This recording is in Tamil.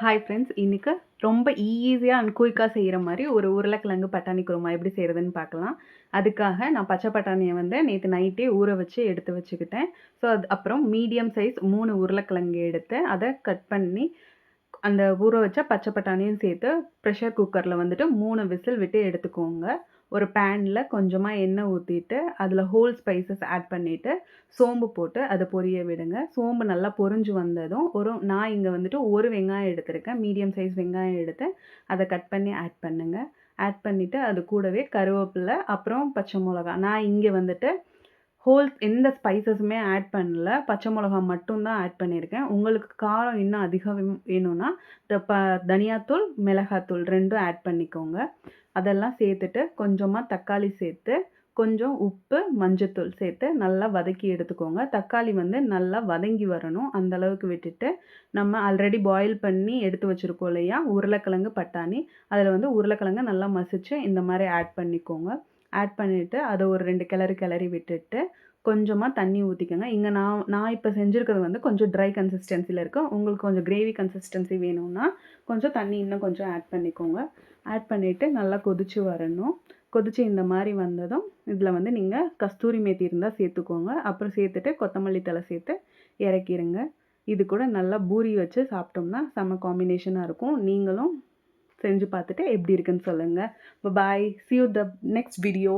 Hi friends. இன்னைக்கு ரொம்ப ஈஸியா அண்ட் குயிக்கா செய்ற மாரி ஒரு உருளைக்கிழங்கு பட்டாணி குருமா எப்படி செய்றதுன்னு பார்க்கலாம். அதுக்காக நான் பச்சை பட்டாணிய வந்து நேத்து நைட்டே ஊற வச்சு எடுத்து வச்சுக்கிட்டேன். ஸோ அப்புறம் மீடியம் சைஸ் 3 உருளைக்கிழங்கு எடுத்து அத கட் பண்ணி அந்த ஊற வச்ச பச்சை பட்டாணியும் சேர்த்து ப்ரெஷர் குக்கர்ல வந்துட்டு 3 விசில் விட்டு எடுத்துக்கோங்க. ஒரு பேன்ல கொஞ்சமா எண்ணெய் ஊத்திட்டு, அதில ஹோல் ஸ்பைசஸ் ஆட் பண்ணிட்டு, சோம்பு போட்டு அத பொரிய விடுங்க. சோம்பு நல்லா பொரிஞ்சு வந்ததும், நான் இங்க வந்துட்டு 1 வெங்காயம் எடுத்திருக்கேன். மீடியம் சைஸ் வெங்காயம் எடுத்து, அத கட் பண்ணி ஆட் பண்ணுங்க. ஆட் பண்ணிட்டு, அது கூடவே கருவேப்பில, அப்புறம் பச்சை மொளகா. நான் இங்க வந்துட்டு எந்த ஸ்பைசஸுமே ஆட் பண்ணல. பச்சை மொளகா மட்டும் தான் ஆட் பண்ணியிருக்கேன். உங்களுக்கு காரம் இன்னும் அதிகம் வேணும்னா, தனியாத்தூள், மிளகாத்தூள் 2ம் ஆட் பண்ணிக்கோங்க. அதெல்லாம் சேர்த்துட்டு, கொஞ்சமா தக்காளி சேர்த்து, கொஞ்சம் உப்பு, மஞ்சத்தூள் சேர்த்து நல்லா வதக்கி எடுத்துக்கோங்க. தக்காளி வந்து நல்லா வதங்கி வரணும். அந்த அளவுக்கு விட்டுட்டு, நம்ம ஆல்ரெடி பாயில் பண்ணி எடுத்து வச்சிருக்கோம் இல்லையா? உருளைக்கிழங்கு, பட்டாணி. அதில வந்து உருளைக்கிழங்க நல்லா மசிச்சு இந்த மாரி ஆட் பண்ணிக்கோங்க. ஆட் பண்ணிட்டு, அத ஒரு 2 கிளறி விட்டுட்டு, கொஞ்சமா தண்ணி ஊத்திக்கங்க. இங்க நான் நான் இப்ப செஞ்சிருக்கிறது வந்து கொஞ்சம் ட்ரை கன்சிஸ்டன்சில இருக்கு. உங்களுக்கு கொஞ்சம் கிரேவி கன்சிஸ்டன்சி வேணும்னா, கொஞ்சம் தண்ணி இன்னும் கொஞ்சம் ஆட் பண்ணிக்கோங்க. ஆட் பண்ணிட்டு நல்லா கொதிச்சு வரணும். கொதிச்சு இந்த மாரி வந்ததும், இதில வந்து நீங்க கஸ்தூரி மேத்தி இருந்தா சேர்த்துக்கோங்க. அப்புறம் சேர்த்துட்டு கொத்தமல்லி தழை சேர்த்து இறக்கிருங்க. இது கூட நல்லா பூரி வச்சு சாப்பிட்டோம்னா, செம்ம காம்பினேஷனா இருக்கும். நீங்களும் செஞ்சு பார்த்துட்டு எப்படி இருக்குன்னு சொல்லுங்க. பாய். See you the next video.